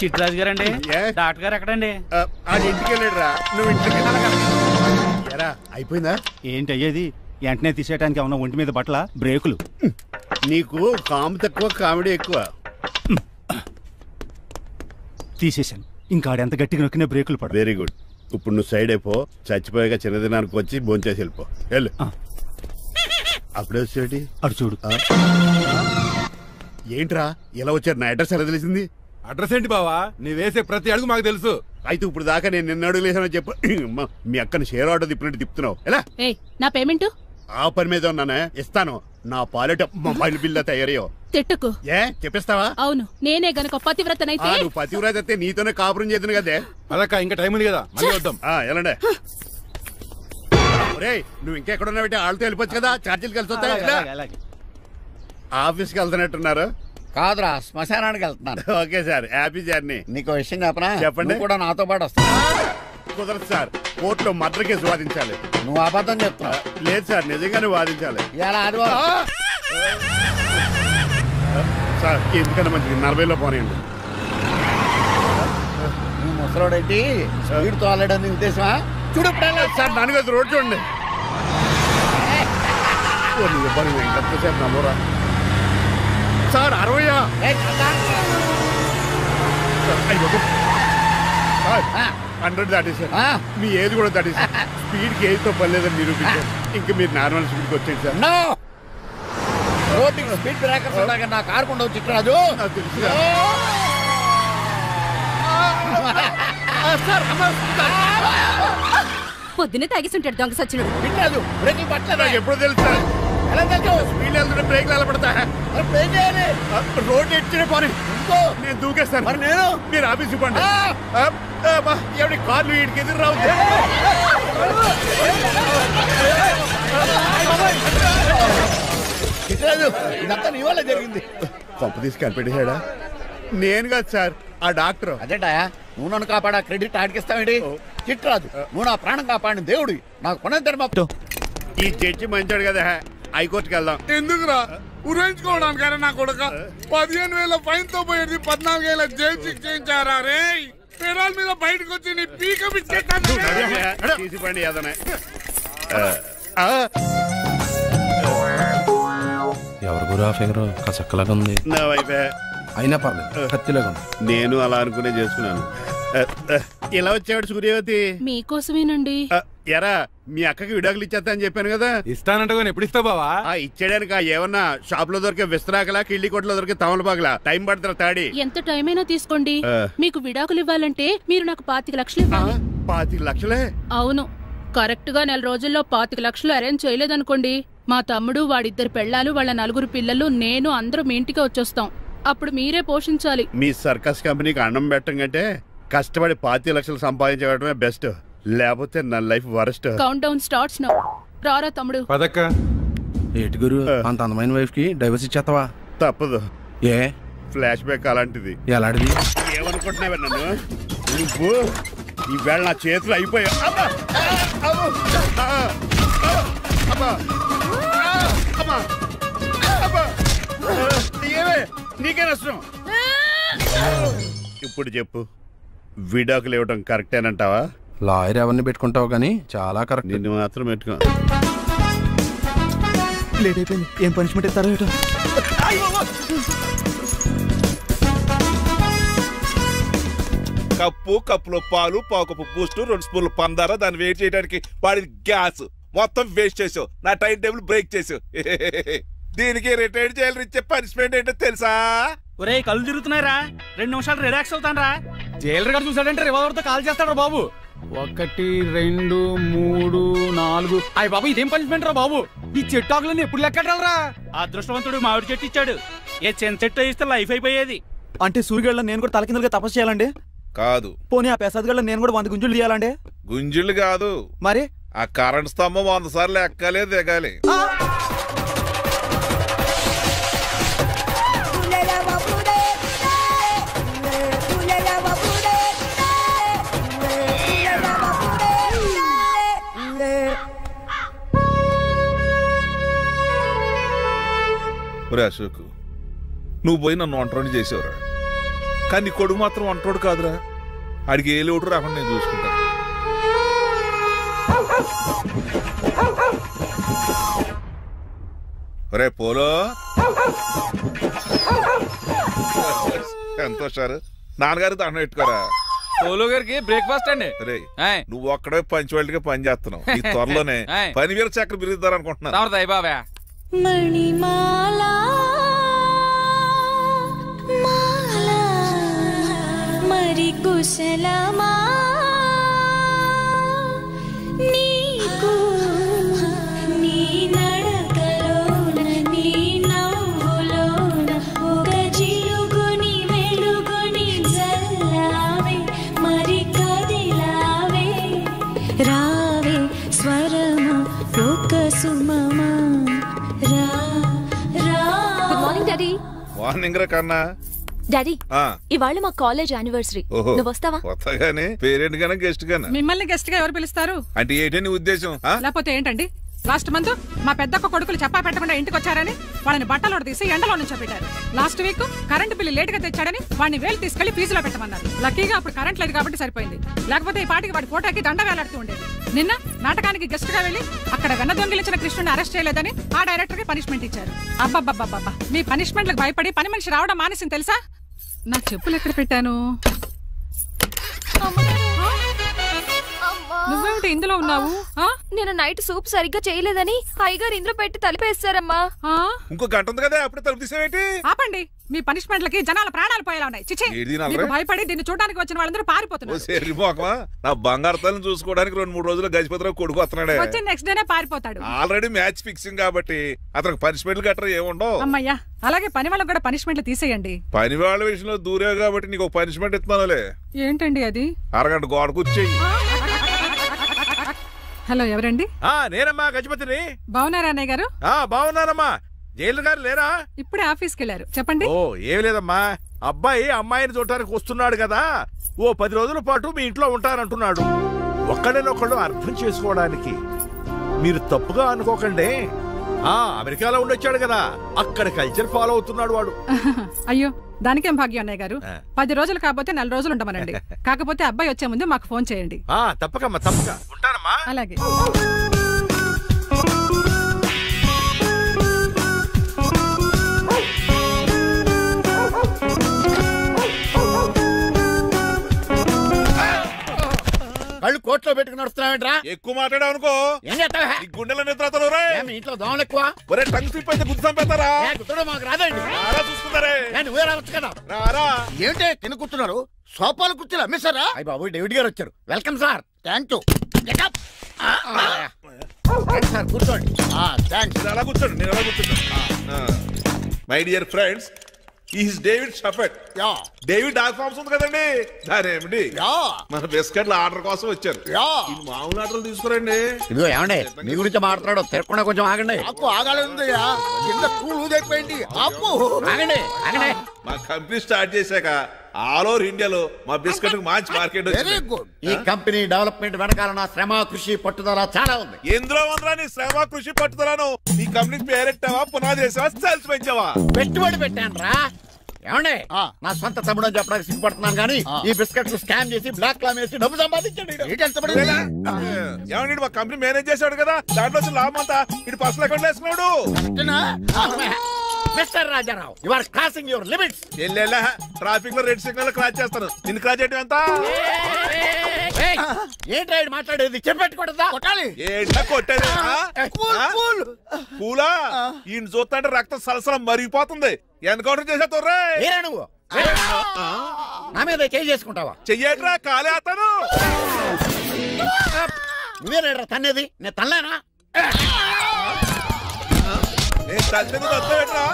చిట్రాజు గారండి డాక్టర్ గారు ఎక్కడండి? ఇంటికి వెళ్ళాడురా, నువ్వు ఇంటికి ఎరా అయిపోయిందా? ఏంటి అయ్యేది? వెంటనే తీసేయడానికి ఏమన్నా ఒంటి మీద బట్టల బ్రేకులు? నీకు కాము తక్కువ కామెడీ ఎక్కువ. తీసేశాను. ఇంకా ఆడెంత గట్టిగా నొక్కినా బ్రేకులు పడ. Very good. ఇప్పుడు నువ్వు సైడ్ అయిపో, చచ్చిపోయాక చిన్నదినానికి వచ్చి భోంచేసి వెళ్ళిపో. వెళ్ళు. అప్పుడే వచ్చేటి అటు చూడు. ఏంట్రా ఇలా వచ్చారు? నా అడ్రస్ ఎలా తెలిసింది? అడ్రస్ ఏంటి బావా? నీ వేసే ప్రతి అడుగు మాకు తెలుసు. అయితే ఇప్పుడు దాకా నేను నిన్న అడుగులేసానని చెప్పు. మీ అక్కని షేర్ ఆర్డర్ తిప్పినట్టు తిప్పుతున్నావు. ఎలా? నా పేమెంట్ ఆ పని మీద ఉన్నానే, ఇస్తాను. నా పాలెట మొబైల్ బిల్ తయారయ్యో. తిట్టుకు ఏ చెప్పిస్తావా? అవును, నేనే గనక పతివ్రతనైతే. నువ్వు పతివ్రత అయితే నీతోనే కాపురం చేద్దును కదే. అదక్క ఇంకా టైం ఉంది కదా, మళ్ళీ వద్దాం. ఎలాండే నువ్వు ఇంకెక్కడున్నావు? వాళ్ళతో వెళ్ళిపోవచ్చు కదా, ఛార్జీలు కలిసి వస్తాయి. ఆఫీస్కి వెళ్తున్నట్టున్నారు. కాదురా, శ్మశానానికి వెళ్తున్నాను. Okay sir, happy journey. నీకు విషయం చెప్పనా? చెప్పండి. కూడా నాతో పాటు వస్తా. కుదరదు సార్, కోర్టులో మర్డర్ కేసు వాదించాలి. నువ్వు అబద్ధం చెప్తున్నావు. లేదు సార్, నిజంగానే వాదించాలి. ఇలా ఆదివారం సార్, ఎందుకన్నా మంచిది 40లో పోనీయండి. నువ్వు ముసలోడేంటి స్పీడ్ తోలడని ఉద్దేశమా? చూడు సార్, నన్ను కదా రోడ్ చూడండి. ఎంతసేపు నమ్మరా సార్? 60 100 దాటేసారు. మీ ఏది కూడా దాటేసారు. స్పీడ్కి ఏదితో పర్లేదని నిరూపించారు. ఇంకా మీరు నార్మల్ స్పీడ్కి వచ్చేది సార్. రోడ్డు స్పీడ్ బ్రేకర్స్ ఉండగా నా కారు కొండ చిట్రాజు. పొద్దున్నే తాగిస్తుంటాడు దొంగ సచ్చినుడు. వినలేదు, బ్రేకులు పట్టలేదు. నాకు ఎప్పుడు తెలుసు సార్? ఎలా తెలుసు? స్పీడ్ వెళ్తుంటే బ్రేక్లు ఎలా పడతా? రోడ్డు ఎట్టినే పోనీ, నేను దూకేస్తాను. మరి నేను? మీరు ఆఫీస్ ఇవ్వండి. ఎవరి కార్లు వీడికి ఎదురు రావు. చిట్రాజు, ఇదంతా నీ వల్ల జరిగింది. పంప తీసి కనిపెట్టేశాడా? నేను కాదు సార్, ఆ డాక్టర్. అదేంటాయా, నువ్వు నన్ను కాపాడా క్రెడిట్ ఆడికిస్తావేంటి? చిట్రాజు, నువ్వు నా ప్రాణం కాపాడిన దేవుడి. నాకు పునర్ధర్మ. ఈ జడ్జి మంచాడు కదా, హైకోర్టుకి వెళ్దాం. ఎందుకురా? ఉరేంచుకోవడానికి నా కొడుక 15,000 ఫైన్ తో పోయేది 14 ఏళ్ళ జైలు శిక్ష చేయించారా రే? పెరాల్ మీద బయటకు వచ్చి నీ పీక తీసిపండి ఏదనే. ఎవరు గురు? ఆ ఫిగర్ కసక్కలాగా ఉంది. నా వైపే అయినా పర్లేదు, కత్తిలాగా ఉంది. నేను అలా అనుకునే చేసుకున్నాను. ఇలా వచ్చాడు సూర్యవతి. మీకోసమేనండి. ఎరా, మీ అక్కకి విడాకులు ఇచ్చేస్తా అని చెప్పాను కదా. ఇస్తానంటే ఎప్పుడు ఇస్తావు బావా? ఇచ్చేయడానికి ఏమన్నా షాప్ లో దొరికే విస్తరాకలా, కిళ్ళి కొట్లో దొరికే తమలపాకలా టైం పడతారా? తాడి ఎంత టైం అయినా తీసుకోండి. మీకు విడాకులు ఇవ్వాలంటే మీరు నాకు 25 లక్షలు ఇవ్వాలి. 25 లక్షలే? అవును, కరెక్ట్ గా 4 రోజుల్లో 25 లక్షలు అరేంజ్ చేయలేదనుకోండి, మా తమ్ముడు, వాడిద్దరు పెళ్ళాలు, వాళ్ళ 4 పిల్లలు, నేను అందరూ మీ ఇంటికి వచ్చేస్తాం. అప్పుడు మీరే పోషించాలి. మీ సర్కస్ కంపెనీకి అన్నం పెట్టం కంటే కష్టపడి 25 లక్షలు సంపాదించడమే బెస్ట్. లేకపోతే నా life worst. Count down starts now. రారా తమ్ముడు. పదక్క. ఏటి గురు, అంత అందమైన వైఫ్ కి డైవర్స్ ఇచ్చేస్తావా? తప్పదు. ఏ ఫ్లాష్ బ్యాక్ అలాంటిది. ఎలాంటిది? ఏమనుకుంటున్నావా నన్ను? నువ్వు ఈవేళ నా చేతులు అయిపోయావు. నీకే నష్టం. ఇప్పుడు చెప్పు, విడాకులు ఇవ్వడం కరెక్టేనంటావా? లాయర్ ఎవరిని పెట్టుకుంటావు కానీ చాలా కరెక్ట్. నిన్ను మాత్రం పెట్టుకో. లేట్ అయిపోయింది. ఏం పనిష్మెంట్ ఇస్తారో ఏటో. కప్పులో పాలు, పావుకప్పు బూస్ట్, 2 స్పూన్లు పందార, దాన్ని వెయిట్ చేయడానికి వాడి గ్యాస్ మొత్తం వేస్ట్ చేసావు. నా టైం టేబుల్ బ్రేక్ చేసావు. దీనికి రిటైర్డ్ జైలు ఇచ్చే పనిష్మెంట్ ఏంటో తెలుసా? ఒరే, కళ్ళు తిరుగుతున్నారా? 2 నిమిషాలు రిలాక్స్ అవుతాను రా. జైలర్ గారు చూసాడంటే రివాల్వర్ తో కాల్ చేస్తాడు బాబు. 1 2 3 4. అయ్య బాబు, ఇదేం పనిష్మెంట్ రా బాబు? ఈ చెట్టు ఆకులన్నీ ఎప్పుడు లెక్కట్టాలరా? అదృష్టవంతుడు మామిడి చెట్టు ఇచ్చాడు. ఏ చిన్న చెట్టు ఇస్తే లైఫ్ అయిపోయేది. అంటే సూర్యగడ్డ నేను కూడా తలకిందులుగా తపస్సు చేయాలండి? కాదు. పోనీ ఆ పెసాద్ గడ్డ నేను కూడా 100 గుంజులు తీయాలండి? గుంజులు కాదు, మరి ఆ కరెంట్ స్తంభం 100 సార్లు ఎక్కాలి, దిగాలి. అశోక్, నువ్వు పోయి నన్ను ఒంటరిని చేసేవరా. కానీ నీ కొడుకు మాత్రం వంటోడు కాదురా. ఆడికి ఏ లోటు రాకుండా నేను చూసుకుంటాను. ఒరే పోలో, సంతోషారు నాన్నగారు దండం పెట్టుకోరా. పోలో గారికి బ్రేక్ఫాస్ట్ అండి. రే నువ్వు ఒక్కడే పంచువాళ్ళకి పని చేస్తున్నావు. ఈ త్వరలోనే పనివీర చక్ర బిరుద్దారు అనుకుంటున్నాను. బాబా మణిమాలా మరి కుశలమా నీకు నీ నడకలోన నీ నవ్వులోన ఒక జిలుగుని వెలుగుని జల్లావే మరి కదిలావే రావే స్వరమా ఒక సుమమా రా రా. Good morning daddy. మార్నింగ్ రా కన్నా. డాడీ ఇవాళ మా కాలేజ్ యానివర్సరీ, నువ్వు వస్తావా? వస్తాగానే పేరెంట్ గానా గెస్ట్ గానా? మిమ్మల్ని గెస్ట్ గా ఎవరు పిలుస్తారు? అంటే ఏంటని ఉద్దేశం? లేకపోతే ఏంటండి, లాస్ట్ మంత్ మా పెద్దక్క కొడుకులు చెప్పా పెట్టకుండా ఇంటికి వచ్చారని వాళ్ళని బట్టలోడు తీసి ఎండలో నుంచి పెట్టారు. Last week current bill late గా తెచ్చాడని వాడిని వేలు తీసుకెళ్లి ఫీజులో పెట్టమన్నారు. లక్కీగా అప్పుడు కరెంట్ లేదు కాబట్టి సరిపోయింది, లేకపోతే ఈ పాటికి వాడి ఫోటోకి దండ వేలాడుతూ ఉండేది. నిన్న నాటకానికి గెస్ట్ గా వెళ్లి అక్కడ వెన్న దొంగిలించిన కృష్ణుని అరెస్ట్ చేయలేదని ఆ డైరెక్టర్ కి పనిష్మెంట్ ఇచ్చారు. అబ్బబ్బబ్బబ్బా, మీ పనిష్మెంట్లకు భయపడి పని మనిషి రావడం మానేసింది తెలుసా? నా చెప్పులు ఎక్కడ పెట్టాను? నువ్వేమిటి ఇందులో ఉన్నావు? నేను నైట్ సూప్ సరిగ్గా చేయలేదని అయ్యగారు ఇందులో పెట్టి తలిపేస్తారమ్మా. ఇంకో గంట ఉంది కదా, అప్పుడు తలుపు తీసేవేంటి? ఆపండి, మీ పనిష్మెంట్లకి జనాల ప్రాణాలు పోయేలా ఉన్నాయి. చిచి, మీకు భయపడి దీన్ని చూడడానికి వచ్చిన వాళ్ళందరూ పారిపోతున్నారు. నా బంగారు తల్లిని చూసుకోవడానికి 2-3 రోజులు గజపతిరావు కొడుకు వస్తున్నాడే. వచ్చి నెక్స్ట్ డేనే పారిపోతాడు. ఆల్రెడీ మ్యాచ్ ఫిక్సింగ్ కాబట్టి అతనికి పనిష్మెంట్లు గట్రా ఏముండవు. అమ్మయ్యా, అలాగే పని వాళ్ళకి కూడా పనిష్మెంట్లు తీసేయండి. పని వాళ్ళ విషయంలో దూరే కాబట్టి నీకు పనిష్మెంట్ ఇస్తున్నానులే. ఏంటండి అది? అరగంట గోడ కూర్చేయి. హలో, ఎవరండి? నేనమ్మా గజపతిని. బాగున్నారా అన్నయ్య గారు? బాగున్నానమ్మా. జైలు గారు లేరా? ఇప్పుడే ఆఫీస్కి వెళ్ళారు. చెప్పండి. ఓ ఏం లేదమ్మా, అబ్బాయి అమ్మాయిని చూడటానికి వస్తున్నాడు కదా, ఓ 10 రోజుల పాటు మీ ఇంట్లో ఉంటానంటున్నాడు. ఒక్కడనొక్కడు అర్థం చేసుకోవడానికి మీరు తప్పుగా అనుకోకండి. అమెరికాలో ఉండొచ్చాడు కదా, అక్కడ కల్చర్ ఫాలో అవుతున్నాడు వాడు. అయ్యో, దానికేం భాగ్యం అన్నయ్య గారు. 10 రోజులు కాకపోతే 4 రోజులు ఉండమనండి. కాకపోతే అబ్బాయి వచ్చే ముందు మాకు ఫోన్ చేయండి. తప్పకమ్మా, తప్పక ఉంటానమ్మా. అలాగే. కళ్ళు కోట్లో పెట్టుకుని నడుస్తున్నావేంట్రా? ఎక్కువ మాట్లాడావు అనుకో ఏం చేస్తావా? గుండెల నిద్రతలు ఇంట్లో దోమలు ఎక్కువ. ఒరే టంగ్ స్లిప్ అయితే గుర్తు చంపేస్తారా? గుర్తుడు మాకు రాదండి. చూసుకున్నారే, నువ్వే రావచ్చు కదా. ఏంటే కింద కూర్చున్నారు? సోఫాలు కూర్చోలు అమ్మేశారా? అయ్య బాబు, డేవిడ్ గారు వచ్చారు. Welcome sir. Thank you sir. కూర్చోండి. అలా కూర్చోండి, నేను అలా కూర్చుంటా. My dear friends, is David Shuffett. David dog farms ఉంది కదండి, దానేమిటి మన బిస్కెట్ల ఆర్డర్ కోసం వచ్చారు. మామూలు ఆర్డర్లు తీసుకురండి. ఇదిగో ఏమండి, మీ గురించి మాట్లాడు, తిరగకుండా కొంచెం ఆగండి. ఆగండి. మా కంపెనీ స్టార్ట్ చేశాక ఆల్ ఓవర్ ఇండియాలో మా బిస్కెట్ మంచి మార్కెట్ వచ్చింది. ఈ కంపెనీ డెవలప్మెంట్ వెనకాల నా శ్రమ, కృషి, పట్టుదల చాలా ఉంది. ఎందులో ఉందిరా నీ శ్రమ, కృషి, పట్టుదలను? ఈ కంపెనీకి పేరెట్టావా, పునాది వేసావా, సేల్స్ పెంచావా? పెట్టుబడి పెట్టాను రా. ఏమండి, నా సొంత తమ్ముడు అని చెప్పడానికి సిగ్గుపడుతున్నాను కానీ ఈ బిస్కెట్లు స్కామ్ చేసి బ్లాక్ లా వేసి డబ్బు సంపాదించండి. ఏమండి, మా కంపెనీ మేనేజ్ చేశాడు కదా, దాంట్లో లాభం అంతా ఇటు పర్సనల్ అకౌంట్ వేసుకున్నాడు. Mister Rajarao, you are crossing your limits. Traffic లో రెడ్ సిగ్నల్ క్రాస్ చేస్తాను, నిన్ను క్రాస్ చేయడం ఎంత? ఏంట్రా మాట్లాడేది? చెప్పెట్టుకూడదా? కొట్టాలి. ఏంటా కొట్టేది? పూలా ఈయన చూస్తుంటే రక్తం సలసలం మరిగిపోతుంది. ఎన్కౌంటర్ చేసేతోర్రా నువ్వు. నా మీద చేయి చేసుకుంటావా? చెయ్యట్రా, కాలే అతను. నువ్వేనా తన్నేది? నేను తనలేనా? నేను తల్లిని వద్దరా.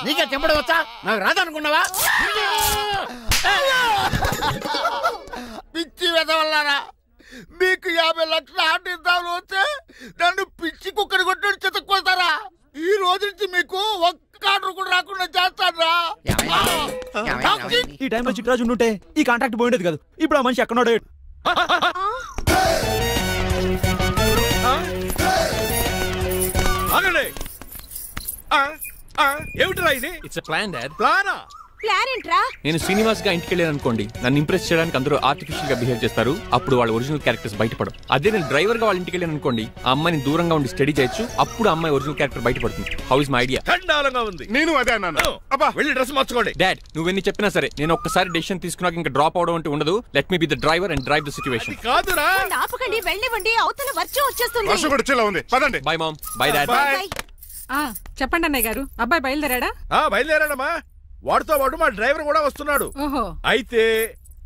నీకే చెంపడం వచ్చా? నాకు రాదనుకున్నావా? పిచ్చి వెదవల్లారా, మీకు 50 లక్షల ఆర్డర్ వస్తే నన్ను పిచ్చి కుక్కడి కొట్టు చెతక్కోతారా? ఈ రోజు నుంచి మీకు ఒక్క ఆర్డర్ కూడా రాకుండా చేస్తారా? ఈ టైంలో చిట్రాజు ఉంటే ఈ కాంట్రాక్ట్ పోయిండేది కాదు. ఇప్పుడు ఆ మనిషి ఎక్కడో. ఏమిటిరా ఇది? It's plan dad. ప్లానా? ప్లాన్ ఏంట్రా? నేను శ్రీనివాస్ గా ఇంటికి వెళ్ళాను అనుకోండి, నన్ను ఇంప్రెస్ చేయడానికి అందరూ ఆర్టిఫిషియల్ గా బిహేవ్ చేస్తారు, అప్పుడు వాళ్ళ ఒరిజినల్ క్యారెక్టర్స్ బయటపడవు. అదే నేను డ్రైవర్ గా వాళ్ళ ఇంటికి వెళ్ళాను అనుకోండి, ఆ అమ్మాయిని దూరంగా ఉండి స్టడీ చేయొచ్చు, అప్పుడు అమ్మాయి ఒరిజినల్ క్యారెక్టర్ బయటపడుతుంది. How is my idea? చండాలంగా ఉంది. నేను అదే అన్నాను. అబ్బా వెళ్ళి డ్రెస్ మార్చుకోండి. డాడ్ నువ్వెన్ని చెప్పినా సరే నేను ఒక్కసారి డెసిషన్ తీసుకున్నాక ఇంకా డ్రాప్ అవడం అంటే ఉండదు. Let me be the driver and drive the situation. కాదురా, ఆపకండి, వెళ్ళివ్వండి, అవతల వర్షం వచ్చేస్తుంది. వర్షం కూడా వచ్చేలా ఉంది. పదండి. Bye mom. Bye dad. చెప్పండి అన్నయ్య గారు, అబ్బాయి బయలుదేరాడా? బయలుదేరాడమ్మా. వాడితో పాటు మా డ్రైవర్ కూడా వస్తున్నాడు. ఓహో. అయితే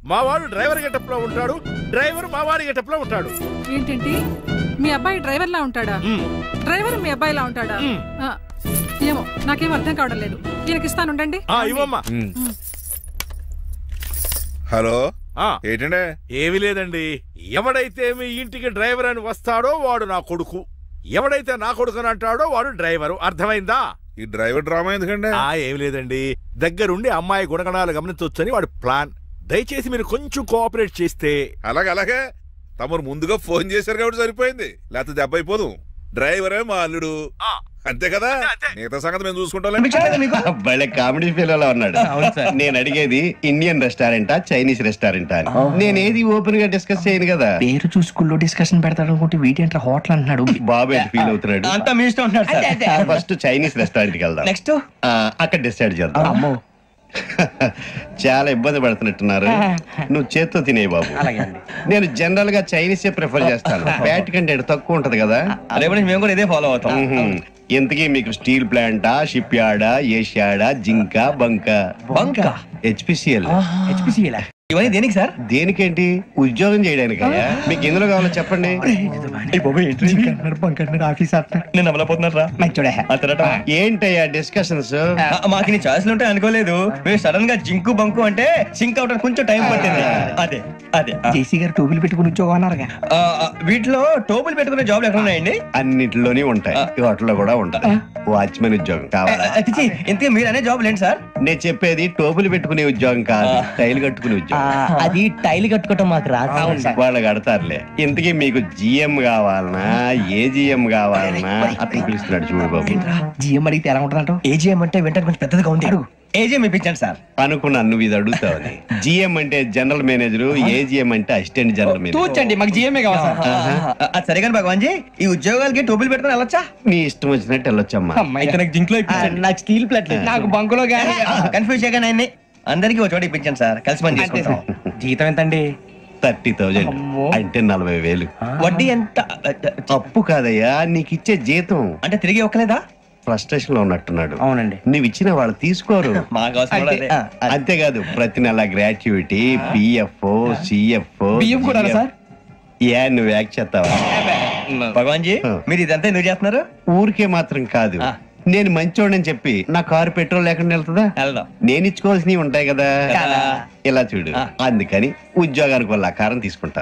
మా వాడు డ్రైవర్ గెటప్ లో ఉంటాడు, డ్రైవర్ మా వాడి గెటప్ లో ఉంటాడు. ఏంటంటే మీ అబ్బాయి డ్రైవర్ లా ఉంటాడా? డ్రైవర్ మీ అబ్బాయి లా ఉంటాడా? ఏమో నాకేం అర్థం కావడం లేదు. ఈయనకి ఇస్తాను, ఉండండి. ఇవ్వమ్మా. హలో ఏంటంటే? ఏమీ లేదండి. ఎవడైతే మీ ఇంటికి డ్రైవర్ అని వస్తాడో వాడు నా కొడుకు, ఎవడైతే నా కొడుకు అని అంటాడో వాడు డ్రైవరు. అర్థమైందా? ఈ డ్రైవర్ డ్రామా ఎందుకండి? ఏమి లేదండి, దగ్గరుండి అమ్మాయి గుణగణాలు గమనించొచ్చని వాడి ప్లాన్. దయచేసి మీరు కొంచెం కోఆపరేట్ చేస్తే. అలాగే తమరు ముందుగా ఫోన్ చేశారు కాబట్టి సరిపోయింది, లేకపోతే దెబ్బ అయిపోదు. డ్రైవరే మా అల్లుడు, అంతే కదా. మిగతా సంగతి మేము చూసుకుంటాం. భలే కామెడీ ఫీల్ ఉన్నాడు. నేను అడిగేది ఇండియన్ రెస్టారెంటా చైనీస్ రెస్టారెంటా అని. నేనేది ఓపెన్ గా డిస్కస్ చేయను కదా. పేరు చూసుకుల్లో డిస్కషన్ పెడతాడు అనుకుంటే వీటేంట్రా హోటల్ అంటున్నాడు. బాబు ఎంత ఫీల్ అవుతున్నాడు? అంతా మీ ఇష్టం అంటున్నాడు. ఫస్ట్ చైనీస్ రెస్టారెంట్ కి వెళ్దాం, నెక్స్ట్ అక్కడ డిసైడ్ చేద్దాం. అమ్మో చాలా ఇబ్బంది పడుతున్నట్టున్నారు. నువ్వు చేత్తో తినే బాబు. నేను జనరల్ గా చైనీసే ప్రిఫర్ చేస్తాను, ఫ్యాట్ కంటెంట్ తక్కువ ఉంటది కదా. మేము కూడా ఇదే ఫాలో అవుతాం. ఇంతకీ మీకు స్టీల్ ప్లాంటా, షిప్ యార్డా, ఏషియాడా, జింకా, బంకా? హెచ్పిసిఎల్. ఇవన్నీ దేనికి సార్? దేనికేంటి? ఉద్యోగం చేయడానికి. మీకు ఎందులో కావాలో చెప్పండి. ఏంటయ్యా డిస్కషన్స్? మాకు నీ ఛాయిస్లు ఉంటాయి అనుకోలేదు. మీరు సడన్ గా జింకు బంకు అంటే సింక్ అవడానికి కొంచెం టైం పట్టింది. అదే అదే జేసీ గారు టోపులు పెట్టుకుని ఉద్యోగం అన్నారుగా. వీటిలో టోపులు పెట్టుకునే జాబ్లు ఎక్కడ ఉన్నాయండి? అన్నిటిలోనే ఉంటాయి, హోటల్లో కూడా ఉంటాయి. వాచ్మెన్ ఉద్యోగం కావాలా? ఇంతకీ మీరు అనే జాబ్ ఏంటి సార్? నేను చెప్పేది టోపులు పెట్టుకునే ఉద్యోగం కాదు, టైల్ కట్టుకునే ఉద్యోగం. అది టైల్ కట్టుకోవటం మాకు రాదు. వాళ్ళు కడతారులే. ఇంతకీ మీకు జిఎం కావాలనా, ఏజిఎం కావాలనా? అతను పిలుస్తున్నాడు చూడు బాబు. జిఎం అడిగితే ఎలా ఉంటుందంట? ఏజిఎం అంటే వెంటనే కొంచెం పెద్దదిగా ఉంది. అడుగు. ఏజిఎం ఇప్పించండి సార్. అనుకున్నాను నువ్వు ఇది అడుగుతావని. జిఎం అంటే జనరల్ మేనేజర్, ఏజిఎం అంటే అసిస్టెంట్ జనరల్ మేనేజర్. తూచండి, మాకు జిఎంఏ కావాలి సార్. అది సరే కానీ భగవాన్ జీ, ఈ ఉద్యోగాలకి టోపులు పెట్టుకుని వెళ్ళొచ్చా? నీ ఇష్టం వచ్చినట్టు వెళ్ళొచ్చమ్మా. నాకు జింక్ లో నాకు స్టీల్ ప్లేట్, నాకు బంకులో కానీ కన్ఫ్యూజ్ చేయగానే ఆయన్ని అందరికీ ఒక చోట ఇప్పించండి సార్, కలిసి పని చేసుకుంటాం. జీతం ఎంతండి? 30,000 అంటే 40,000. వడ్డీ ఎంత? అప్పు కాదయ్యా, నీకు ఇచ్చే జీతం. అంటే తిరిగి ఒక్కలేదా? ఫ్రస్ట్రేషన్ లో ఉన్నట్టున్నాడు. అవునండి. నువ్వు ఇచ్చిన వాళ్ళు తీసుకోరు. అంతేకాదు ప్రతి నెల గ్రాట్యుటీ, పిఎఫ్, సిఎఫ్ కూడా సార్. నువ్వు యాక్ చేస్తావా? భగవాన్ జీ, మీరు ఇదంతా ఎందుకు చేస్తున్నారు? ఊరికే మాత్రం కాదు, నేను మంచోడని చెప్పి నా కారు పెట్రోల్ లేకుండా వెళ్తుందా? నేను ఇచ్చుకోవాల్సినవి ఉంటాయి కదా. ఇలా చూడు, అందుకని ఉద్యోగానికి వాళ్ళ ఆకారం తీసుకుంటా.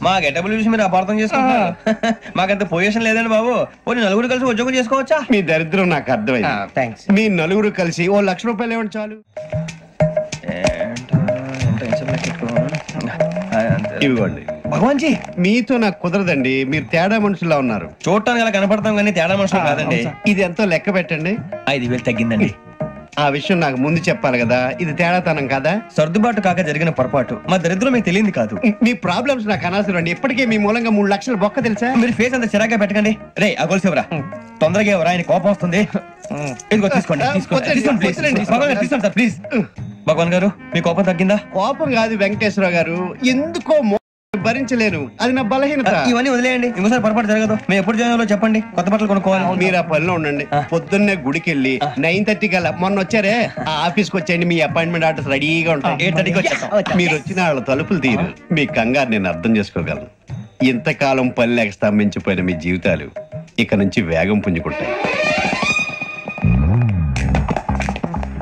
మా గెటబుల్ చూసి మీరు అపార్థం చేసుకుంటారు. మాకంత పొజిషన్ లేదండి బాబు. పోనీ నలుగురు కలిసి ఉద్యోగం చేసుకోవచ్చా? మీ దరిద్రం నాకు అర్థమైంది. మీ నలుగురు కలిసి ఓ 1,00,000 రూపాయలు ఇవ్వండి చాలు. ఇవ్వండి. భగవాన్ జీ, మీతో నాకు కుదరదండి, మీరు తేడా మనుషుల్లా ఉన్నారు. చూడటానికి అలా కనపడతాం కానీ తేడా మనుషులు కాదండి. ఇది ఎంతో లెక్క పెట్టండి. 5,000 తగ్గిందండి. ఆ విషయం నాకు ముందు చెప్పాలి కదా, ఇది తేడాతనం కదా. సర్దుబాటు కాక జరిగిన పొరపాటు. మా దరిద్రం మీకు తెలియదు కాదు. మీ ప్రాబ్లమ్స్ నాకు అనవసరం అండి. ఇప్పటికే మీ మూలంగా 3 లక్షలు బొక్క తెలుసా? మీరు ఫేస్ అంత చిరాగా పెట్టకండి. రే ఆ గొలుసు ఎవరా? తొందరగా ఎవరా? ఆయన కోపం వస్తుంది. ఇదిగో తీసుకోండి, తీసుకోండి సార్ ప్లీజ్. భగవాన్ గారు, మీ కోపం తగ్గిందా? కోపం కాదు వెంకటేశ్వర గారు, ఎందుకో భరించలేను, అది నా బలహీనత. ఇవన్నీ వదిలేయండి, ఇంకోసారి పొరపాటు జరగదు. మేము ఎప్పుడు జాయిన్ అవ్వాలో చెప్పండి, కొత్త బట్టలు కొనుక్కోవాలి. మీరు ఆ పనిలో ఉండండి. పొద్దున్నే గుడికి వెళ్ళి 9:30 కల్లా, మొన్న వచ్చారే ఆ ఆఫీస్కి వచ్చేయండి. మీ అపాయింట్మెంట్ ఆర్డర్స్ రెడీగా ఉంటాయి. 8:30కి వచ్చేస్తాం. మీరు వచ్చిన వాళ్ళ తలుపులు తీరు. మీ కంగారు నేను అర్థం చేసుకోగలను. ఇంతకాలం పని లేక స్తంభించిపోయిన మీ జీవితాలు ఇక నుంచి వేగం పుంజుకుంటాయి.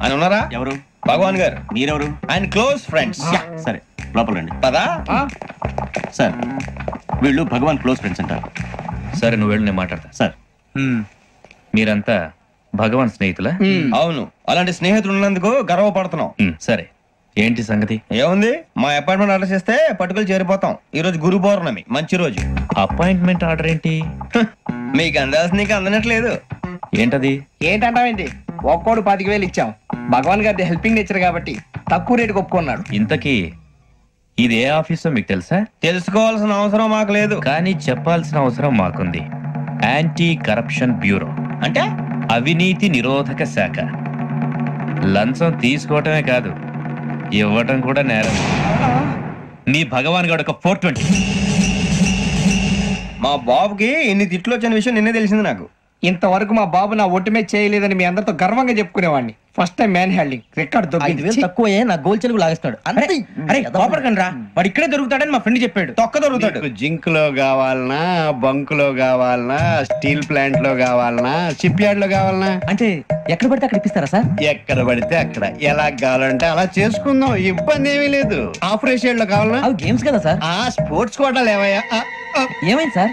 ఆయన ఉన్నారా? ఎవరు? భగవాన్ గారు. మీరెవరు? ఆయన క్లోజ్ ఫ్రెండ్స్. సరే లోపల రండి. పదా సార్, వీళ్ళు భగవాన్ క్లోజ్ ఫ్రెండ్స్ అంటారు. సరే నువ్వు వెళ్ళి నేను మాట్లాడతా. సార్, మీరంతా భగవాన్ స్నేహితులా? అవును, అలాంటి స్నేహితులు ఉన్నందుకు గర్వపడుతున్నాం. సరే, ఏంటి సంగతి? ఏముంది, మా అపాయింట్మెంట్ ఆర్డర్ చేస్తే పట్టుకులు చేరిపోతాం. ఈ రోజు గురు పౌర్ణమి, మంచి రోజు. అపాయింట్మెంట్ ఆర్డర్ ఏంటి? మీకు అందాల్సిన నీకు అందనట్లేదు. ఏంటది? ఏంటంటావేంటి? ఒక్కోడు 10,000 ఇచ్చాం. భగవాన్ గారి హెల్పింగ్ నేచర్ కాబట్టి తక్కువ రేటుకి ఒప్పుకున్నాడు. ఇంతకీ ఇది ఏ ఆఫీసో మీకు తెలుసా? తెలుసుకోవాల్సిన అవసరం మాకు లేదు, కానీ చెప్పాల్సిన అవసరం మాకుంది. యాంటీ కరప్షన్ బ్యూరో అంటే అవినీతి నిరోధక శాఖ. లంచం తీసుకోవటమే కాదు, ఇవ్వటం కూడా నేరం. మీ భగవాన్ గారు ఒక 420. మా బాబుకి ఇన్ని తిట్లు వచ్చిన విషయం నిన్నే తెలిసింది నాకు. ఇంతవరకు మా బాబు నా ఒట్టుమే చేయలేదని మీ అందరితో గర్వంగా చెప్పుకునేవాడిని. First time man handing record తక్కువ నా గోల్ చెలుగు లాగేస్తాడు. అరే కోపడకండి రా, వాడు ఇక్కడే దొరుకుతాడని మా ఫ్రెండ్ చెప్పాడు. తొక్క దొరుకుతాడు. జింక్ లో కావాలనా, బంక్ లో కావాలనా, స్టీల్ ప్లాంట్ లో కావాలనా, షిప్ యార్డ్ లో కావాలనా? అంటే ఎక్కడ పడితే అక్కడ ఇప్పిస్తారా సార్? ఎక్కడ పడితే అక్కడ, ఎలా కావాలంటే అలా చేసుకుందాం, ఇబ్బంది ఏమీ లేదు. ఆపరేషన్ లో కావాలనా? గేమ్స్ కదా సార్. స్పోర్ట్స్ కోటాలు ఏమయ్యా? ఏమైంది సార్?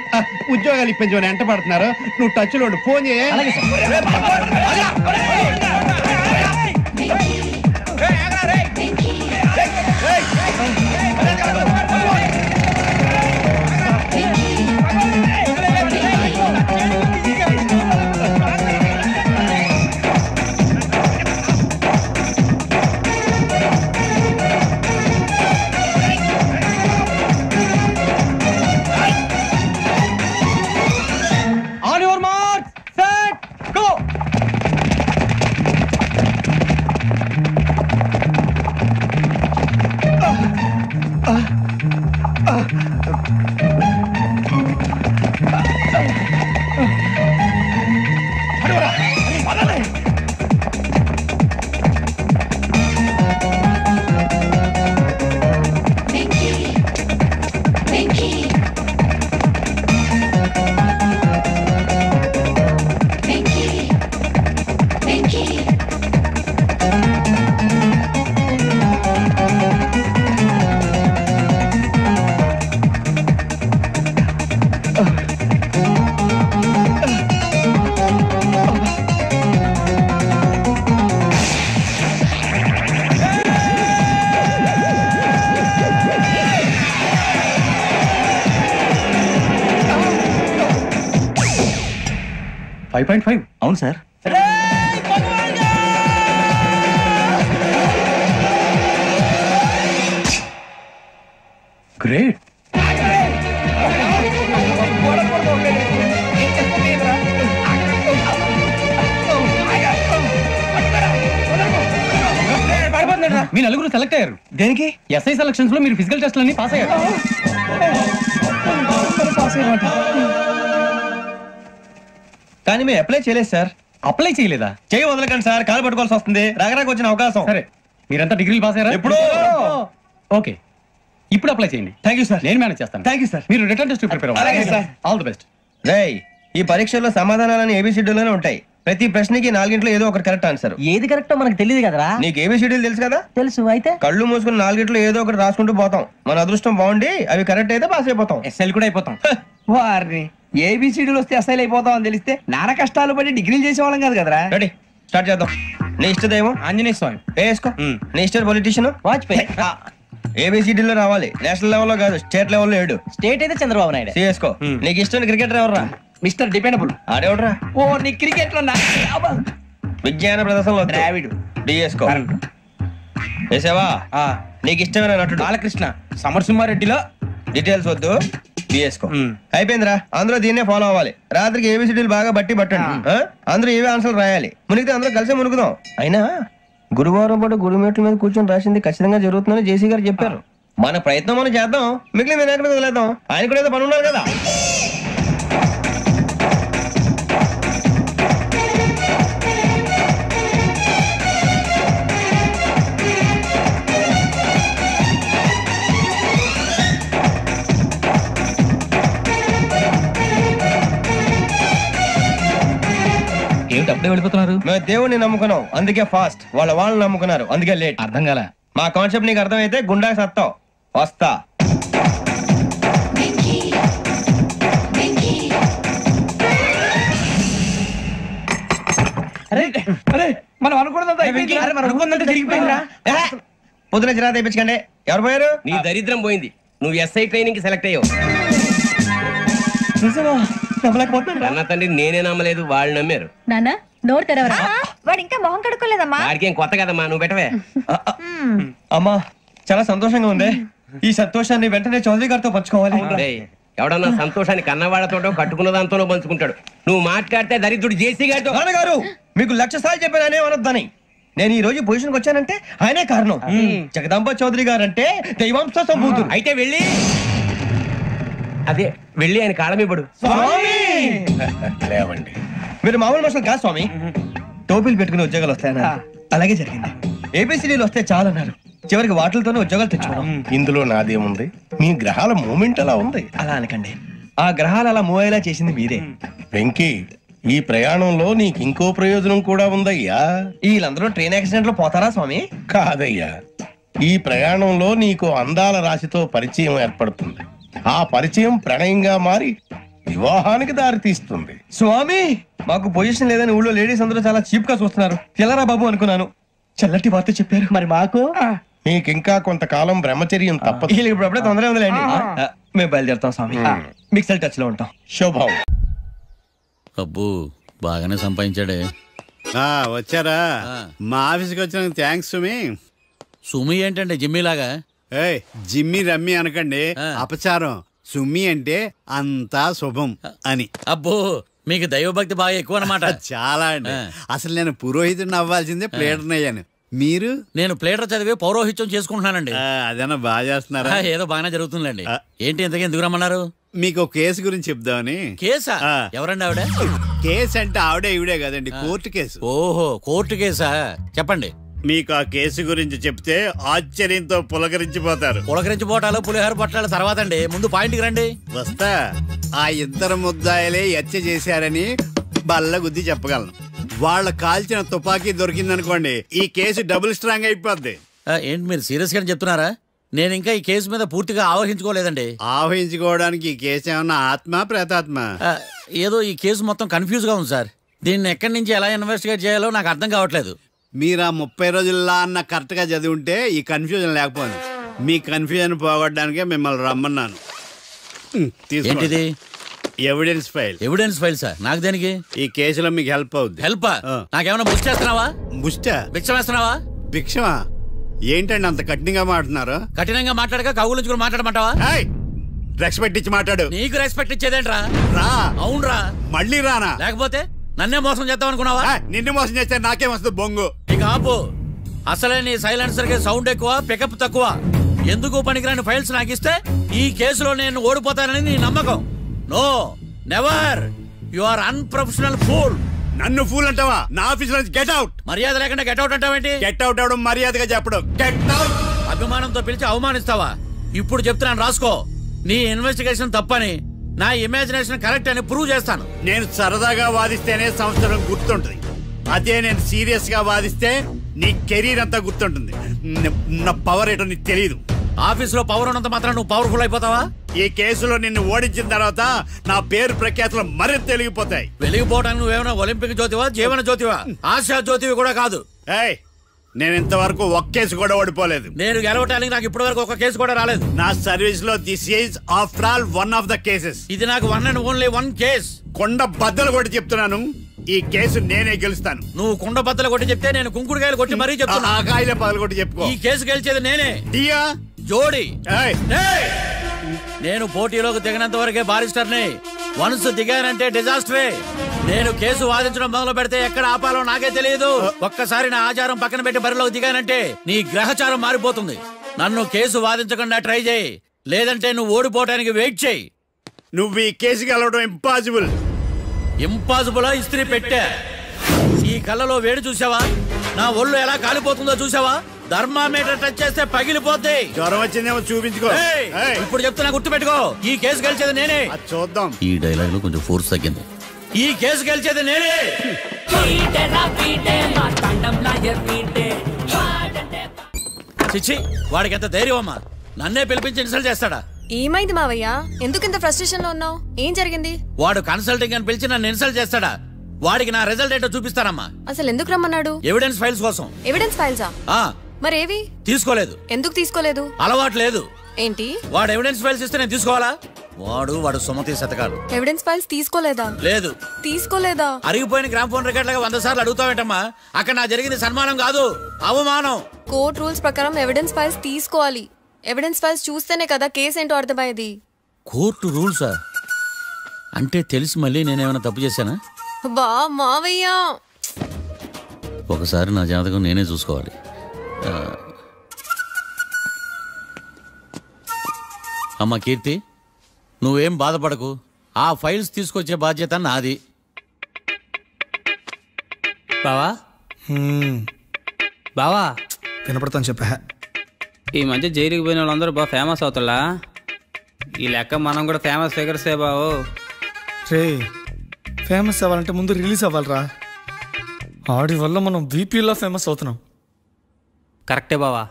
ఉద్యోగాలు ఇప్పించమని ఎంట పడుతున్నారు. నువ్వు టచ్ లో ఫోన్ చేయ. అవును సార్. గ్రేట్. మీ నలుగురు సెలెక్ట్ అయ్యారు. దేనికి? ఎస్ఐ సెలక్షన్స్ లో మీరు ఫిజికల్ టెస్ట్ అన్ని పాస్ అయ్యారు. కానీ మేము అప్లై చేయలేదు సార్. అప్లై చేయలేదా? చేయి వదలకండి సార్, కాలు పట్టుకోవాల్సి వస్తుంది. రాగరాకు వచ్చిన అవకాశం. సరే, మీరంతా డిగ్రీలు పాస్ అయ్యారా? ఎప్పుడు? ఓకే, ఇప్పుడు అప్లై చేయండి. థ్యాంక్ యూ సార్, నేను మేనేజ్ చేస్తాను. Thank you sir. మీరు రిటర్న్ టెస్ట్ ప్రిపేర్ అవ్వాలి. All the best. రేయ్, ఈ పరీక్షల్లో సమాధానాలని ఏబిసిడ్యూల్లోనే ఉంటాయి. ప్రతి ప్రశ్నకి 4 ఏదో ఒకటి కరెక్ట్ ఆన్సర్. ఏది కరెక్టో మనకు తెలియదు కదరా. నీకు ఏబిసిడ్యూల్ తెలుసు కదా? తెలుసు. అయితే కళ్ళు మూసుకుని 4 ఏదో ఒకటి రాసుకుంటూ పోతాం. మన అదృష్టం బాగుండి అవి కరెక్ట్ అయితే పాస్ అయిపోతాం. ఎస్ఎల్ కూడా అయిపోతాం. వారిని ఏబిసిడీలు వస్తే ఎస్ఐలు అయిపోతాం అని తెలిస్తే నాన్న కష్టాలు పడి డిగ్రీలు చేసేవాళ్ళం కాదు కదరా. రెడీ, స్టార్ట్ చేద్దాం. నీ ఇష్టదేమో ఆంజనేయ స్వామి. వేసుకో. నీ ఇష్ట పొలిటీషియన్ వాజ్పేయి. ఏబిసిడీలో రావాలి, నేషనల్ లెవెల్లో కాదు, స్టేట్ లెవెల్లో 7. స్టేట్ అయితే చంద్రబాబు నాయుడు. చేసుకో. నీకు ఇష్టం క్రికెటర్ ఎవర్రా? Mister dependable. ఆడేవడరా? ఓ, నీ క్రికెట్ లో విజ్ఞాన ప్రదర్శనలో ద్రావిడు. డిఎస్కో. వేసావా? నీకు ఇష్టమైన నటుడు? బాలకృష్ణ. సమరసింహారెడ్డిలో డీటెయిల్స్ వద్దు, బిఎస్కో. అయిపోయిందిరా. అందరూ దీన్నే ఫాలో అవ్వాలి. రాత్రికి ఏబిసిడీలు బాగా బట్టి పట్టండి. అందరూ ఏవే ఆన్సర్లు రాయాలి. మునిగితే అందరూ కలిసి మునుగుదాం. అయినా గురువారం పాటు గురుమేట్ల మీద కూర్చొని రాసింది ఖచ్చితంగా జరుగుతుందని జేసీ గారు చెప్పారు. మన ప్రయత్నం మనం చేద్దాం, మిగిలిన వినాయకుడి మీద వదిలేద్దాం. ఆయన కూడా ఏదో పని ఉన్నారు కదా. అప్పుడే వెళ్ళిపోతున్నారు. మేము దేవుడిని నమ్ముకున్నాం, అందుకే ఫాస్ట్. వాళ్ళు నమ్ముకున్నారు, అందుకే లేట్. అర్థం కాల. మా కాన్సెప్ట్ నీకు అర్థమైతే గుండా సత్తావు. వస్తా. మనం అనుకున్నదంతా తిరిగిపోయిందిరా. పొద్దున చిరా తెప్పించకండి. ఎవరు పోయారు? నీ దరిద్రం పోయింది. నువ్వు ఎస్ఐ ట్రైనింగ్ కి సెలెక్ట్ అయ్యావు. అన్న తండ్రి నేనే నమ్మలేదు, వాళ్ళు నమ్మారు. నాన్న నోరు తెరవరా. వాడు ఇంకా మొహం కడుక్కోలేదమ్మా. వాడికి ఏం కొత్త కదమ్మా, నువ్వు పెట్టవే. అమ్మా చాలా సంతోషంగా ఉంది. ఈ సంతోషాన్ని వెంటనే చౌదరి గారితో పంచుకోవాలి. ఎవడన్నా సంతోషాన్ని కన్నవాళ్లతోటో కట్టుకున్న దాంతో పంచుకుంటాడు. నువ్వు మాట్లాడితే దరిద్రుడు జేసీ గారితో. నాన్నగారు మీకు 1,00,000 సార్లు చెప్పాననే అనొద్దని. నేను ఈ రోజు పొజిషన్కి వచ్చానంటే ఆయనే కారణం. జగదాంబ చౌదరి గారు అంటే దైవాంశ సంభూతుడు. అయితే వెళ్ళి ఆయన కాళమిపడు. లేవండి, మీరు మామూలు మనుషులు కాదు స్వామి. టోపీలు పెట్టుకుని ఉద్యోగాలు వస్తాయన్నారు, అలాగే జరిగింది. ఏబిసిడీలు వస్తే చాలన్నారు, చివరికి వాటిలతోనే ఉద్యోగాలు తెచ్చుకోవడం. ఇందులో నాదేముంది? మీ గ్రహాల మూమెంట్ అలా ఉంది. అలా అనకండి, ఆ గ్రహాలు అలా మూవ్ అయ్యేలా చేసింది మీరే. వెంకీ, ఈ ప్రయాణంలో నీకు ఇంకో ప్రయోజనం కూడా ఉందయ్యా. వీళ్ళందరూ ట్రైన్ యాక్సిడెంట్ లో పోతారా స్వామి? కాదయ్యా, ఈ ప్రయాణంలో నీకు అందాల రాశితో పరిచయం ఏర్పడుతుంది. ఆ పరిచయం ప్రణయంగా మారి వివాహానికి దారి తీస్తుంది. స్వామి మాకు పొజిషన్ లేదని ఊళ్ళో లేడీస్ అందరూ చాలా చీప్ గా చూస్తున్నారు. తెల్లరా బాబు అనుకున్నాను, చల్లటి వార్త చెప్పారు. మరి మాకు నీకింకా కొంతకాలం బ్రహ్మచర్యం తప్పదు. ఇప్పుడు అప్పుడే తొందరగా ఉందిలేండి. మేము బయలుదేరుతాం స్వామి, మిక్సెల్ టచ్ లో ఉంటాం. శుభం. అబ్బు బాగానే సంపాదించాడే. వచ్చారా? మా ఆఫీస్కి వచ్చినందుకు థ్యాంక్స్ సుమి. సుమి ఏంటండి జిమ్మీలాగా? జిమ్మి రమ్మి అనకండి, అపచారం. సుమి అంటే అంతా శుభం అని. అబ్బో మీకు దైవభక్తి బాగా ఎక్కువ అన్నమాట. చాలా అండి. అసలు నేను పురోహితుడిని అవ్వాల్సిందే ప్లేటర్ని అయ్యాను. మీరు? నేను ప్లేటర్ చదివి పౌరోహిత్యం చేసుకుంటున్నానండి. అదేనా బాగా చేస్తున్నారా? ఏదో బాగానే జరుగుతుందండి. ఏంటి ఇంతకీ ఎందుకు రమ్మన్నారు? మీకు ఒక కేసు గురించి చెప్దామని. కేసా? ఎవరండి ఆవిడ? కేసు అంటే ఆవిడే ఈవిడే కదండి, కోర్టు కేసు. ఓహో, కోర్టు కేసా? చెప్పండి. మీకు ఆ కేసు గురించి చెప్తే ఆశ్చర్యంతో పులకరించిపోతారు. పులకరించిపోటాలు పులిహోర పొట్టాల తర్వాత అండి, ముందు పాయింట్కి రండి. వస్తా. ఆ ఇద్దరు ముద్దాయలే హత్య చేశారని బల్ల గుద్ది చెప్పగలను. వాళ్ళ కాల్చిన తుపాకీ దొరికిందనుకోండి, ఈ కేసు డబుల్ స్ట్రాంగ్ అయిపోద్ది. ఏంటి మీరు సీరియస్ గా చెప్తున్నారా? నేను ఇంకా ఈ కేసు మీద పూర్తిగా ఆవహించుకోలేదండి. ఆవహించుకోవడానికి ఈ కేసు ఏమన్నా ఆత్మ ప్రేతాత్మ? ఏదో ఈ కేసు మొత్తం కన్ఫ్యూజ్ గా ఉంది సార్. దీన్ని ఎక్కడి నుంచి ఎలా ఇన్వెస్టిగేట్ చేయాలో నాకు అర్థం కావట్లేదు. మీరు ఆ 30 రోజుల్లో అన్న కరెక్ట్ గా చదివి ఉంటే ఈ కన్ఫ్యూజన్ లేకపోయింది. మీ కన్ఫ్యూజన్ పోగొట్టడానికే మిమ్మల్ని రమ్మన్నాను. ఏంటిది? Evidence file. Evidence file sir? నాకు దేనికి? ఈ కేసులో మీకు హెల్ప్ అవుద్ది. హెల్ప్? నాకేమైనా ముష్టి చేస్తున్నావా? ముష్టి? భిక్షం వేస్తున్నావా? భిక్షమా? ఏంటండి అంత కఠినంగా మాట్లాడుతున్నారు? కఠినంగా మాట్లాడక కవుల కూడా మాట్లాడమంటావా? రెస్పెక్ట్ ఇచ్చి మాట్లాడు. నీకు రెస్పెక్ట్ ఇచ్చేదేంట్రా? రా. అవునరా? మళ్ళీ రానా? లేకపోతే నన్నే మోసం చేద్దాం అనుకున్నావా? నిన్ను మోసం చేస్తే నాకేం వస్తుంది బొంగు? ఇక ఆపు. అసలే నీ సైలెన్సర్ కి సౌండ్ ఎక్కువ, పికప్ తక్కువ. ఎందుకు పనికిరాని ఫైల్స్ నాకు ఇస్తే ఈ కేసులో నేను ఓడిపోతానని నీ నమ్మకం. No, never. You are unprofessional fool. నన్ను ఫూల్ అంటావా? నా ఆఫీస్ నుంచి గెట్ అవుట్. మర్యాద లేకుండా గెట్ అవుట్ అంటావేంటి? గెట్ అవుట్ అవడం మర్యాదగా చెప్పడం. Get out. అభిమానంతో పిలిచి అవమానిస్తావా? ఇప్పుడు చెప్తున్నాను రాసుకో. నీ ఇన్వెస్టిగేషన్ తప్పని, నా ఇమాజినేషన్ కరెక్ట్ అని ప్రూవ్ చేస్తాను. నేను సరదాగా వాదిస్తేనే సంవత్సరం గుర్తుంటుంది. అదే నేను సీరియస్ గా వాదిస్తే నీ కెరీర్ అంతా గుర్తుంటుంది. నా పవర్ ఏంటో నీకు తెలియదు. ఆఫీసులో పవర్ ఉన్నంత మాత్రం నువ్వు పవర్ఫుల్ అయిపోతావా? ఈ కేసులో నిన్ను ఓడించిన తర్వాత నా పేరు ప్రఖ్యాతులు మరింత వెలిగిపోతాయి. వెలిగిపోవడానికి నువ్వేమైనా ఒలింపిక్ జ్యోతివా, జీవన జ్యోతివా? ఆశా జ్యోతివి కూడా కాదు. నేను ఇంతవరకు ఒక్క కేసు కూడా ఓడిపోలేదు. నేను గెలవటానికి నాకు ఇప్పటి వరకు ఒక కేసు కూడా రాలేదు. నా సర్వీస్ లో this is after all one of the cases. ఇది నాకు one and only one case. కొండ బద్దలు కొట్టి చెప్తున్నాను, ఈ కేసు నేనే గెలుస్తాను. నువ్వు కుండ బద్దలు కొట్టి చెప్తే నేను కుంకుడుకాయలు కొట్టి మరీ చెప్తున్నా. ఆ కాయలే పగలు కొట్టి చెప్పుకో. ఈ కేసు గెలిచేది నేనే. దియా జోడి. నేను పోటీలోకి దిగినంత వరకే బారిస్టర్ని. వన్స్ దిగానంటే డిజాస్టరే. నేను కేసు వాదించడం మొదలు పెడితే ఎక్కడ ఆపాలో నాకే తెలియదు. ఒక్కసారి నా ఆచారం పక్కన పెట్టి బరిలోకి దిగానంటే నీ గ్రహచారం మారిపోతుంది. నన్ను కేసు వాదించకుండా ట్రై చేయి, లేదంటే నువ్వు ఓడిపోవడానికి వెయిట్ చేయి. నువ్వు ఈ కేసు గెలవడం ఇంపాసిబుల్. ఇంపాసిబుల్ ఇస్త్రీ పెట్టా. ఈ కళ్ళలో వేడి చూసావా? నా ఒళ్ళు ఎలా కాలిపోతుందో చూసావా? థర్మామీటర్ టచ్ చేస్తే పగిలిపోద్ది. జ్వరం వచ్చిందేమో చూపించుకో. ఇప్పుడు చెప్తున్నా, గుర్తు పెట్టుకో. ఈ కేసు గెలిచేది నేనే. చూద్దాం. ఈ డైలాగ్ లో కొంచెం ఫోర్స్ తగ్గింది. ఈ కేసు గెలిచేది నేనే. చిచ్చి, వాడికి ఎంత ధైర్యం అమ్మా! నన్నే పిలిపించి ఇన్సల్ట్ చేస్తాడా? ఏమైంది మావయ్య? ఎందుకు ఇంత ఫ్రస్ట్రేషన్ లో ఉన్నావు? ఏం జరిగింది? వాడు కన్సల్టింగ్ అని పిలిచి నన్ను ఇన్సల్ట్ చేస్తాడా? వాడికి నా రిజల్ట్ ఏంటో చూపిస్తానమ్మా. అసలు ఎందుకు రమ్మన్నాడు? ఎవిడెన్స్ ఫైల్స్ కోసం. ఎవిడెన్స్ ఫైల్సా? మరేవి? తీసుకోలేదు. ఎందుకు తీసుకోలేదు? అలవాటు లేదు. ఏంటి? వాడు ఎవిడెన్స్ ఫైల్స్ ఇస్తే నేను తీసుకోవాలా? వాడు సుమతి శతకాలు. ఎవిడెన్స్ ఫైల్స్ తీసుకోలేదా? లేదు. తీసుకోలేదా? అరిగిపోయిన గ్రామ్ ఫోన్ రికార్డులుగా 100 సార్లు అడుగుతావేంటమ్మా? అక్కడ నా జరిగింది సన్మానం కాదు, అవమానం. కోర్ట్ రూల్స్ ప్రకారం ఎవిడెన్స్ ఫైల్స్ తీసుకోవాలి. ఎవిడెన్స్ ఫైల్స్ చూస్తేనే కదా కేసు ఏంటో అర్థమయ్యేది. కోర్టు రూల్సా? అంటే తెలిసి మళ్ళీ నేనేమైనా తప్పు చేశానా? బా మావయ్య, ఒకసారి నా జాతకం నేనే చూసుకోవాలి. అమ్మ కీర్తి, నువ్వేం బాధపడకు. ఆ ఫైల్స్ తీసుకొచ్చే బాధ్యత నాది. బావా బావా వినపడతాను చెప్పా. ఈ మధ్య జైలుకి పోయిన వాళ్ళందరూ బాగా ఫేమస్ అవుతారా? ఈ లెక్క మనం కూడా ఫేమస్ ఫిగర్సే బావు. రే, ఫేమస్ అవ్వాలంటే ముందు రిలీజ్ అవ్వాలిరా. ఆడి వల్ల మనం వీపీలో ఫేమస్ అవుతున్నాం. కరెక్టే బావా.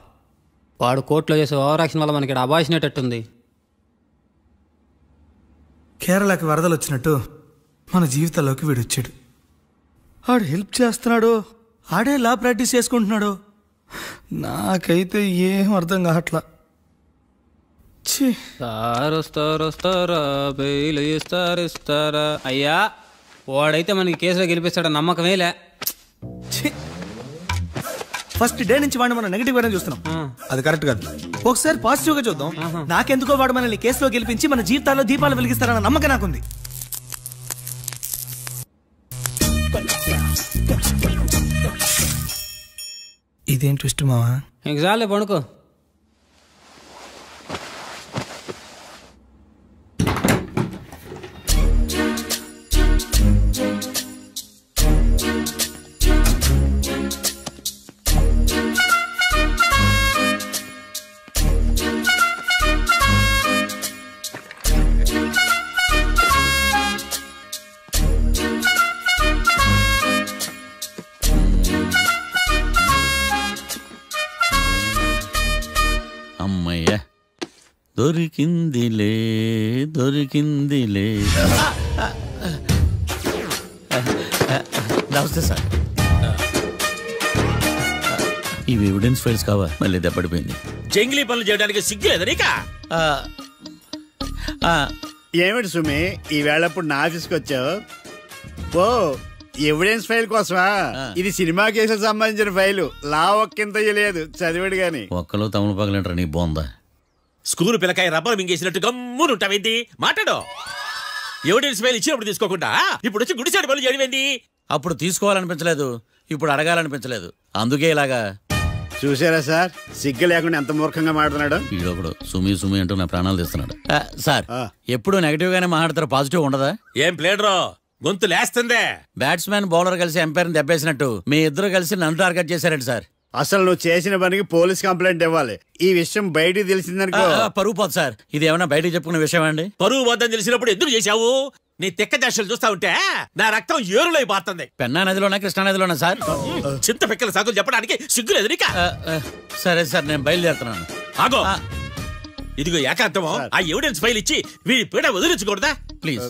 వాడు కోర్టులో చేసే ఓవర్ యాక్షన్ వల్ల మనకి అబాయిసినట్టుంది. కేరళకి వరదలు వచ్చినట్టు మన జీవితాల్లోకి వీడు వచ్చాడు. ఆడు హెల్ప్ చేస్తున్నాడు, ఆడే లా ప్రాక్టీస్ చేసుకుంటున్నాడు. నాకైతే ఏం అర్థం కావట్లా. వస్తారా బెయిల్ ఇస్తారా? అయ్యా, వాడైతే మనకి కేసులో గెలిపిస్తాడని నమ్మకమేలే. ఫస్ట్ డే నుంచి వాడిని మనం నెగిటివ్ గానే చూస్తున్నాం. అది కరెక్ట్ కాదు. ఒకసారి పాజిటివ్ గా చూద్దాం. నాకెందుకో వాడు మనల్ని కేసులో గెలిపించి మన జీవితాల్లో దీపాలు వెలిగిస్తారన్న నమ్మకం నాకుంది. ఇదేం ట్విస్ట్ మావా? ఎగ్జాలే పడుకో. అమ్మయ్య, దొరికిందిలే దొరికిందిలే. నమస్తే సార్. ఇవి ఎవిడెన్స్ ఫైల్స్ కావా? మళ్ళీ దెబ్బడిపోయింది. జంగిలీ పనులు చేయడానికి సిగ్గులేదు నీకా? ఏమిటి సుమి, ఈ వేళప్పుడు నా ఆఫీస్కి వచ్చావు? ఓ, ఎవిడెన్స్ ఫైల్ కోసమా? ఇది సినిమా కేసులకు సంబంధించిన ఫైలు. లా ఒక్కింత లేదు, చదివాడు గాని. ఒక్కలో తమలు పగలంటారా నీ బోందా? School పిల్లకాయ rubber మింగేసినట్టు గమ్మునుంటావేంటి? మాట్లాడు. ఎవిడెన్స్ ఫైల్ ఇచ్చినప్పుడు తీసుకోకుండా ఇప్పుడు వచ్చి గుడిసాడు పనులు చేయడమేంటి? అప్పుడు తీసుకోవాలనిపించలేదు, ఇప్పుడు అడగాలనిపించలేదు, అందుకే ఇలాగా. చూసారా సార్, సిగ్గు లేకుండా ఎంత మూర్ఖంగా మాట్లాడుతున్నాడు. ఈడొకడు సుమి సుమి అంటూ నా ప్రాణాలు తీస్తున్నాడు. సార్, ఎప్పుడు నెగటివ్ గానే మాట్లాడతారు, పాజిటివ్ ఉండదా? ఏం ప్లేడరో గొంతు లేస్తుందే. బ్యాట్స్మెన్ బౌలర్ కలిసి ఎంపైర్ దెబ్బేసినట్టు మీ ఇద్దరు కలిసి నన్ను టార్గెట్ చేశారండి సార్. అసలు నువ్వు చేసిన పనికి పోలీస్ కంప్లైంట్ ఇవ్వాలి. ఈ విషయం బయటికి తెలిసిందనుకో పరువు పోదు సార్. ఇది ఏమన్నా బయటికి చెప్పుకునే విషయం అండి? పరువు వద్దని తెలిసినప్పుడు ఎందుకు చేశావు? నీ తెక్క దశలు చూస్తా ఉంటే నా రక్తం ఏరులై పారుతుంది. పెన్నా నదిలోనా కృష్ణా నదిలోనా సార్? చింత పిక్కల సాగులు చెప్పడానికి సిగ్గులేదు నీకా? సరే సార్, నేను బయలుదేరుతున్నాను. ఆగో, ఇదిగో ఏకాంతమో ఆ ఎవిడెన్స్ ఫైల్ ఇచ్చి వీడి పీడ వదిలించకూడదా? ప్లీజ్.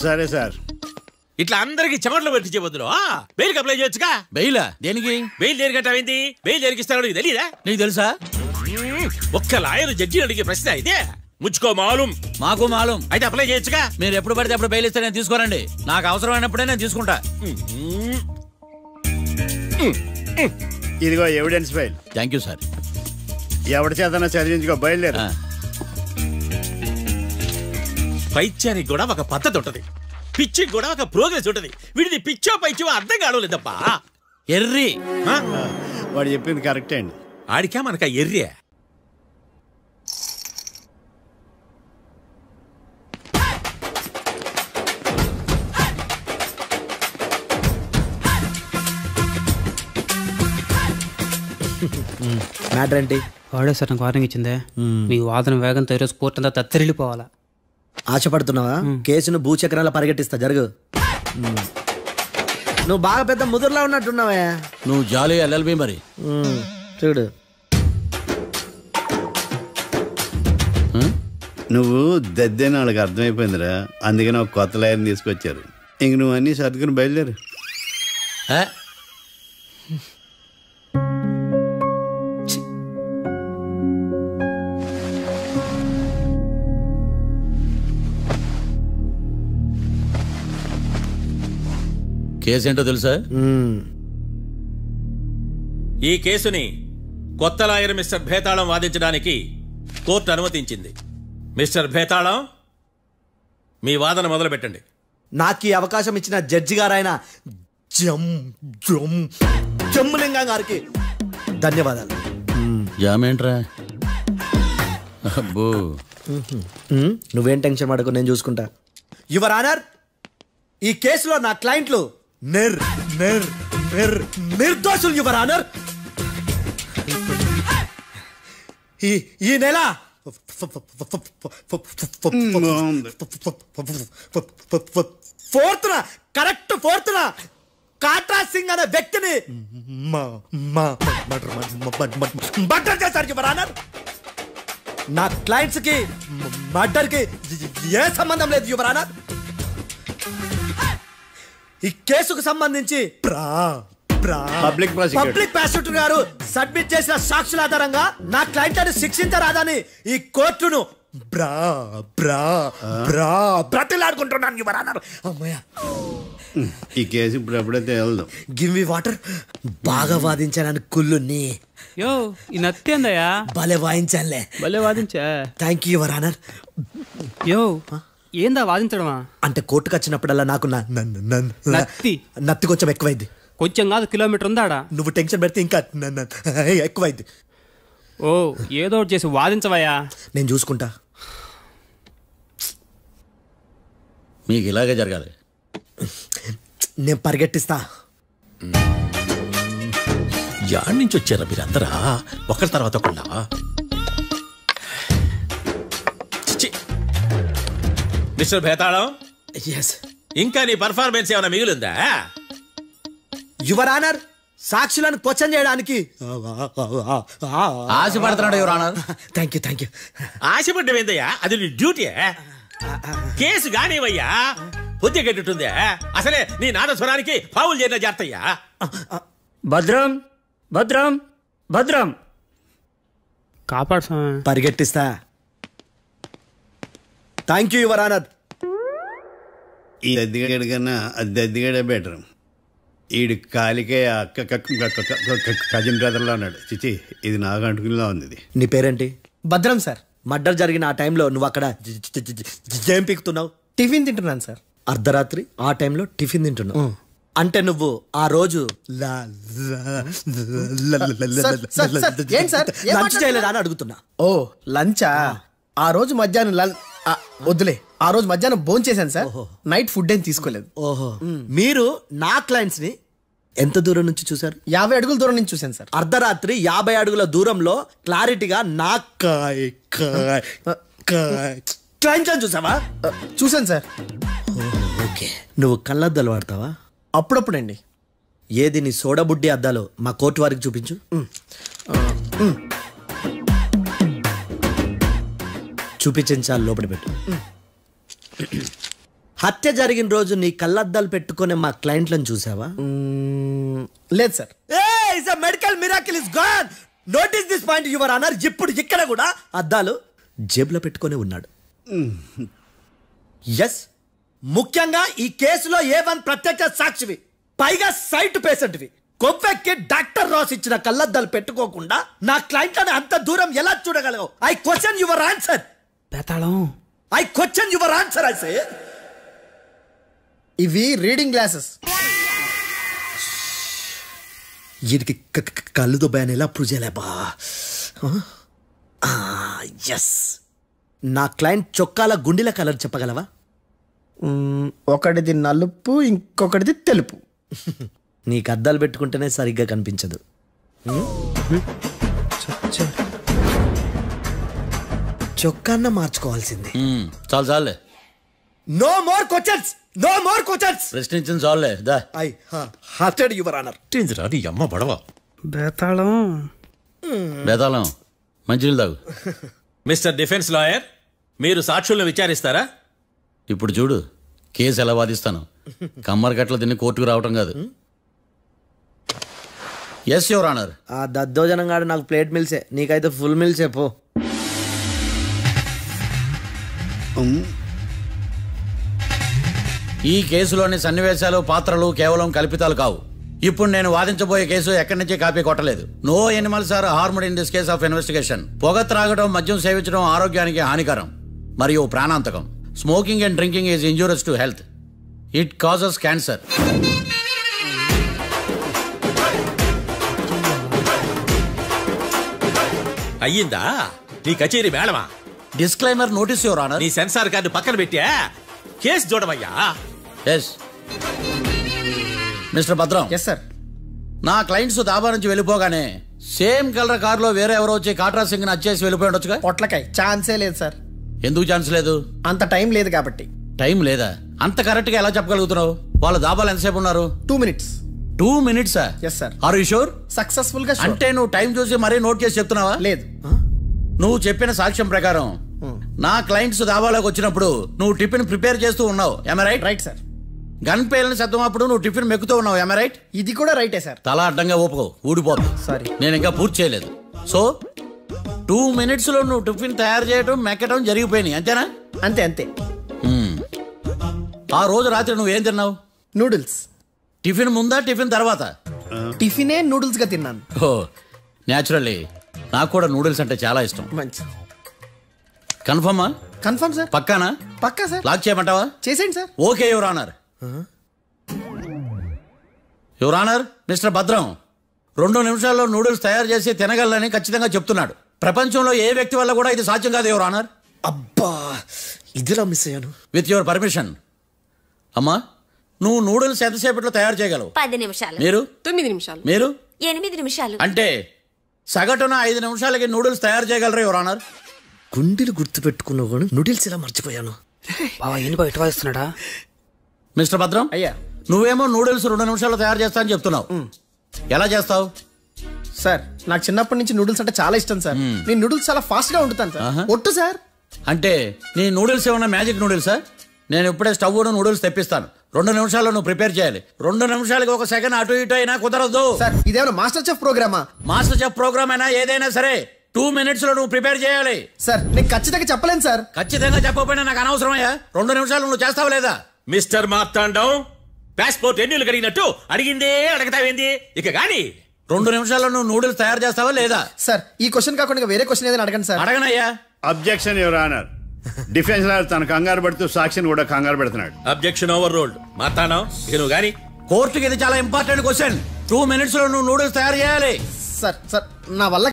సరే సార్. ఇట్లా అందరికి చెమటలు పెట్టి వద్దు. బెయిల్కి అప్లై చేయొచ్చుగా. బెయిలా? దేనికి? బెయిల్ దేనికంటావేంది? బెయిల్ దేనికిస్తాడో నీకు తెలియదా? నీకు తెలుసా? ఒక్క లాయర్ జడ్జి అడిగే ప్రశ్న అయితే ముచ్చుకో మాలూం. మాకు మాలూం. అయితే అప్లై చేయొచ్చుగా. మీరు ఎప్పుడు పడితే అప్పుడు బెయిల్ ఇస్తే నేను తీసుకోరండి. నాకు అవసరమైనప్పుడే నేను తీసుకుంటా. ఇదిగో evidence file. Thank you sir. ఎవరి చేతనా చదివించుకో, బయలుదేరు. పైత్యానికి కూడా ఒక పద్ధతి ఉంటది, పిచ్చికి కూడా ఒక ప్రోగ్రెస్ ఉంటది. వీడిది పిచ్చో పైచో అర్థం కావలేదప్ప. ఎర్రి. వాడు చెప్పింది కరెక్టే అండి. ఆడికా మనక ఎర్రి. మ్యాటర్ ఏంటి? వాడే సార్ నాకు వార్నింగ్ ఇచ్చిందే. మీ వాదన వేగంతో ఈరోజు కోర్టు అంతా తత్తరిల్లిపోవాలా. ఆశపడుతున్నావా? కేసును భూచక్రాల పరిగెట్టిస్తా, జరుగు. నువ్వు బాగా పెద్ద ముదురులా ఉన్నట్టున్నావే. నువ్వు జాలి ఎల్ఎల్బి మరి. చూడు, నువ్వు దద్దేని వాళ్ళకి అర్థమైపోయిందిరా. అందుకని ఒక కొత్త లాయర్ని తీసుకొచ్చారు. ఇంక నువ్వు అన్నీ సర్దుకుని బయలుదేరు. కేసు ఏంటో తెలుసా? ఈ కేసుని కొత్త లాయర్ మిస్టర్ భేతాళం వాదించడానికి కోర్టు అనుమతించింది. మిస్టర్ భేతాళం, మీ వాదన మొదలు పెట్టండి. నాకు ఈ అవకాశం ఇచ్చిన జడ్జి గారైన జమ్ములింగం గారికి ధన్యవాదాలు. జామేంట్రా? అబ్బో, నువ్వేం టెన్షన్ పడకు, నేను చూసుకుంటా. యువర్ ఆనర్, ఈ కేసులో నా క్లయింట్లు నిర్దోషులు యువర్ ఆనర్. ఈ నెల 4th correct 4th Katra Singh అనే వ్యక్తిని మర్డర్ చేశారు యువర్ ఆనర్. నా క్లయింట్స్ కి మర్డర్ కి ఏ సంబంధం లేదు యువర్ ఆనర్. ఈ కేసుకు సంబంధించి పబ్లిక్ ప్రాసిక్యూటర్ గారు సబ్మిట్ చేసిన సాక్షుల ఆధారంగా నా క్లయింట్ అని శిక్షించరాదని ఈ కోర్టును బ్రతిలాడుకుంటున్నాను యువర్ ఆనర్. అమ్మయ్య, ఈ కేసు ఇప్పుడు ఎప్పుడైతే వెళ్దాం. Give me water. బాగా వాదించాను కుళ్ళుని. యో ఈ నత్తేందయ్యా? భలే వాయించాలే. భలే వాదించా. Thank you your honour. యో ఏందా వాదించడమా? అంటే కోర్టుకు వచ్చినప్పుడల్లా నాకు నత్తి కొంచెం ఎక్కువైంది. కొంచెం కాదు, కిలోమీటర్ ఉందాడా. నువ్వు టెన్షన్ పెడితే ఇంకా ఎక్కువైంది. ఓ ఏదో ఒకటి చేసి వాదించవయ్యా. నేను చూసుకుంటా. మీకు ఇలాగే జరగాలి. నేను పరిగెట్టిస్తా. యాడ్ నుంచి వచ్చారా మీరందరా ఒకరి తర్వాత ఒకళ్ళ? మిస్టర్ భేతాళం, ఇంకా నీ పర్ఫార్మెన్స్ ఏమైనా మిగిలిందా? యువర్ ఆనర్, సాక్షులను క్వశ్చన్ చేయడానికి ఆశపడుతున్నాడు యువర్ ఆనర్. Thank you. ఆశపడ్డం ఏందయ్యా? అది నీ డ్యూటీ. కేసు గానివయ్యా, బుద్ధి గట్టుందే. అసలే నీ నాదస్వరానికి పావులు చేరిన జాగ్రత్తయ్యా. భద్రం భద్రం భద్రం కాపాడు. పరిగెట్టిస్తా. Thank you your honour. ఈ దద్దిగాడి కన్నా అది దద్దిగాడే బెటర్. ఈడు కాలికే కజిన్ బ్రదర్లో ఉన్నాడు. చిచి, ఇది నాకు అంటుకునిలా ఉంది. ఇది నీ పేరేంటి? భద్రం సార్. మర్డర్ జరిగిన ఆ టైంలో నువ్వు అక్కడ ఏం పీకుతున్నావు? టిఫిన్ తింటున్నాను సార్. అర్ధరాత్రి ఆ టైంలో టిఫిన్ తింటున్నావు అంటే నువ్వు ఆ రోజు లంచ్ చేయలేదా అని అడుగుతున్నా. ఓ లంచా? ఆ రోజు మధ్యాహ్నం వద్దులే, ఆ రోజు మధ్యాహ్నం భోంచేశాను సార్. నైట్ ఫుడ్ ఏం తీసుకోలేదు. ఓహో, మీరు నా క్లయింట్స్ ని ఎంత దూరం నుంచి చూసారు? 50 అడుగుల దూరం నుంచి చూశాను సార్. అర్ధరాత్రి 50 అడుగుల దూరంలో క్లారిటీగా నా క్లయింట్స్ అని చూసావా? చూశాను సార్. ఓకే, నువ్వు కళ్ళద్దాలు వాడతావా? అప్పుడప్పుడండి. ఏది నీ సోడబుడ్డి అద్దాలు మా కోర్టు వారికి చూపించు. చూపించాలి, లోపల పెట్టు. హత్య జరిగిన రోజు నీ కళ్ళద్దాలు పెట్టుకునే మా క్లయింట్లను చూసావా? లేదు sir. Medical miracle is gone. Notice this point your honour. ఇప్పుడు ఇక్కడ కూడా అద్దాలు జేబులో పెట్టుకొని ఉన్నాడు. ఎస్, ముఖ్యంగా ఈ కేసులో A1 ప్రత్యక్ష సాక్షివి, పైగా సైట్ పేషెంట్వి. కొవ్వెక్కి డాక్టర్ రాస్ ఇచ్చిన కళ్ళద్దాలు పెట్టుకోకుండా నా క్లయింట్ అని అంత దూరం ఎలా చూడగలవు? I question your answer. I question your answer. I say ఇవి రీడింగ్ గ్లాసెస్. వీటికి కళ్ళు దుబ్బాయని ఎలా ప్రూవ్ చేయలేబా? ఎస్, నా క్లయింట్ చొక్కాల గుండెల కలర్ చెప్పగలవా? ఒకటిది నలుపు, ఇంకొకటిది తెలుపు. నీకు అద్దాలు పెట్టుకుంటేనే సరిగ్గా కనిపించదు. చొక్కాన్న మార్చుకోవాల్సింది. చాలు చాలే. No more questions, no more questions. ప్రశ్నించిన చాలే. దా ఐ హార్టెడ్ యువర్ ఆనర్. నీ అమ్మ బడవ. బేతాళం బేతాళం మంచినీళ్ళు తాగు. మిస్టర్ డిఫెన్స్ లాయర్, మీరు సాక్షులను విచారిస్తారా? ఇప్పుడు చూడు కేసు ఎలా వాదిస్తాను. కమ్మరి గట్ల తిని కోర్టుకు రావటం కాదు. Yes your honour. ఆ దద్దోజనం గాడు నాకు ప్లేట్ మిల్సే, నీకైతే ఫుల్ మిల్సే పో. ఈ కేసులోని సన్నివేశాలు పాత్రలు కేవలం కల్పితాలు కావు. ఇప్పుడు నేను వాదించబోయే కేసు ఎక్కడి నుంచి కాపీ కొట్టలేదు. No animals are harmed in this case of investigation. పొగ త్రాగడం, మద్యం సేవించడం ఆరోగ్యానికి హానికరం మరియు ప్రాణాంతకం. Smoking and drinking is injurious to health. It causes cancer. అయ్యిందా నీ కచేరీ మేడమా? Disclaimer notice your honour. నీ సెన్సార్ కార్డు పక్కన పెట్టా కేసు చూడమయ్యా. Yes mister Bhadram. Yes sir. నా క్లయింట్స్ దాబా నుంచి వెళ్ళిపోగానే సేమ్ కలర్ కారులో వేరే ఎవరో వచ్చి కాట్రా సింగ్ వచ్చేసి వెళ్ళిపోయి ఉండొచ్చుగా. పొట్లకాయ ఛాన్సే లేదు సార్. ఎందుకు ఛాన్స్ లేదు? అంత టైం లేదు కాబట్టి. టైం లేదా? అంత కరెక్ట్ గా ఎలా చెప్పగలుగుతున్నావు? వాళ్ళ దాబాలు ఎంతసేపు ఉన్నారు? 2 minutes. 2 minutes? Yes sir. Are you sure? Successful గా. అంటే నువ్వు టైం చూసి మరీ నోట్ చేసి చెప్తున్నావా? లేదు. నువ్వు చెప్పిన సాక్ష్యం ప్రకారం నా క్లయింట్స్ దాబాలోకి వచ్చినప్పుడు నువ్వు టిఫిన్ ప్రిపేర్ చేస్తూ ఉన్నావు. am I right? Right sir. Gun పేలిన శబ్దం అప్పుడు నువ్వు టిఫిన్ మెక్కుతూ ఉన్నావు. am I right? ఇది కూడా రైటే సార్. తల అడ్డంగా ఊపుకో, ఊడిపోదు. సారీ, నేను ఇంకా పూర్తి చేయలేదు. సో 2 minutes లో నువ్వు టిఫిన్ తయారు చేయడం మెక్కడం జరిగిపోయినాయి, అంతేనా? అంతే అంతే. ఆ రోజు రాత్రి నువ్వేం తిన్నావు? నూడిల్స్. టిఫిన్ ముందా టిఫిన్ తర్వాత? టిఫినే నూడిల్స్ గా తిన్నాను. ఓ న్యాచురల్లీ నాకు కూడా నూడిల్స్ అంటే చాలా ఇష్టం. మంచి. కన్ఫర్మా? Confirm sir. పక్కానా? పక్కా సార్. లాక్ చేయమంటావా? చేసేయండి sir. Okay your honour. Your honour, mister Bhadram 2 నిమిషాల్లో నూడిల్స్ తయారు చేసి తినగలని ఖచ్చితంగా చెప్తున్నాడు. ప్రపంచంలో ఏ వ్యక్తి వల్ల కూడా ఇది సాధ్యం కాదు యువర్ ఆనర్. అబ్బా, ఇదిలా మిస్ అయ్యాను. With your permission. అమ్మా, నువ్వు నూడిల్స్ ఎంతసేపట్లో తయారు చేయగలవు? 10 నిమిషాలు. మీరు? 9 నిమిషాలు. మీరు? 8 నిమిషాలు. అంటే సగటున 5 నిమిషాలకి నూడిల్స్ తయారు చేయగలరు యువర్ ఆనర్. గుండెలు గుర్తు పెట్టుకున్నావు కానీ నూడిల్స్ ఇలా మర్చిపోయాను. మిస్టర్ భద్రం, అయ్యా, నువ్వేమో నూడిల్స్ 2 నిమిషాల్లో తయారు చేస్తా అని చెప్తున్నావు. ఎలా చేస్తావు? సార్, నాకు చిన్నప్పటి నుంచి నూడిల్స్ అంటే చాలా ఇష్టం సార్. నేను నూడిల్స్ చాలా ఫాస్ట్ గా వండుతాను సార్. ఒట్టు సార్. అంటే నీ నూడిల్స్ ఏమన్నా మ్యాజిక్ నూడిల్సా? నేను ఇప్పుడే స్టవ్ నూడిల్స్ తెప్పిస్తాను. 2 నిమిషాల్లో నువ్వు ప్రిపేర్ చేయాలి. 2 నిమిషాలకి 1 సెకండ్ అటు ఇటు అయినా కుదరదు సార్. ఇదేమైనా మాస్టర్ చెఫ్ ప్రోగ్రామా? మాస్టర్ చెఫ్ ప్రోగ్రామ్ అయినా ఏదైనా సరే 2 minutes లో నువ్వు ప్రిపేర్ చేయాలి. సార్, నేను ఖచ్చితంగా చెప్పలేను సార్. ఖచ్చితంగా చెప్పకపోయినా నాకు అనవసరమయ్యా. 2 నిమిషాలు నువ్వు చేస్తావు లేదా? మిస్టర్ మార్తాండం, పాస్పోర్ట్ ఎన్నిళ్ళు కడిగినట్టు అడిగిందే అడగతావేంది? ఇక గాని 2 నిమిషాల్లో నువ్వు నూడిల్స్ తయారు చేస్తావా లేదా? సార్, ఈ క్వశ్చన్ కాకుండా వేరే క్వశ్చన్ ఏదైనా అడగండి సార్. అడగనయ్యా. Objection your honour. Defence lawyer తన కంగారు పడుతూ సాక్షిని కూడా కంగారు పెడుతున్నాడు. Objection over ruled. మార్తాండం, ఇక నువ్వు గాని. కోర్టుకి ఇది చాలా ఇంపార్టెంట్ క్వశ్చన్. 2 minutes లో నువ్వు నూడిల్స్ తయారు చేయాలి. సార్, సార్, నా వల్ల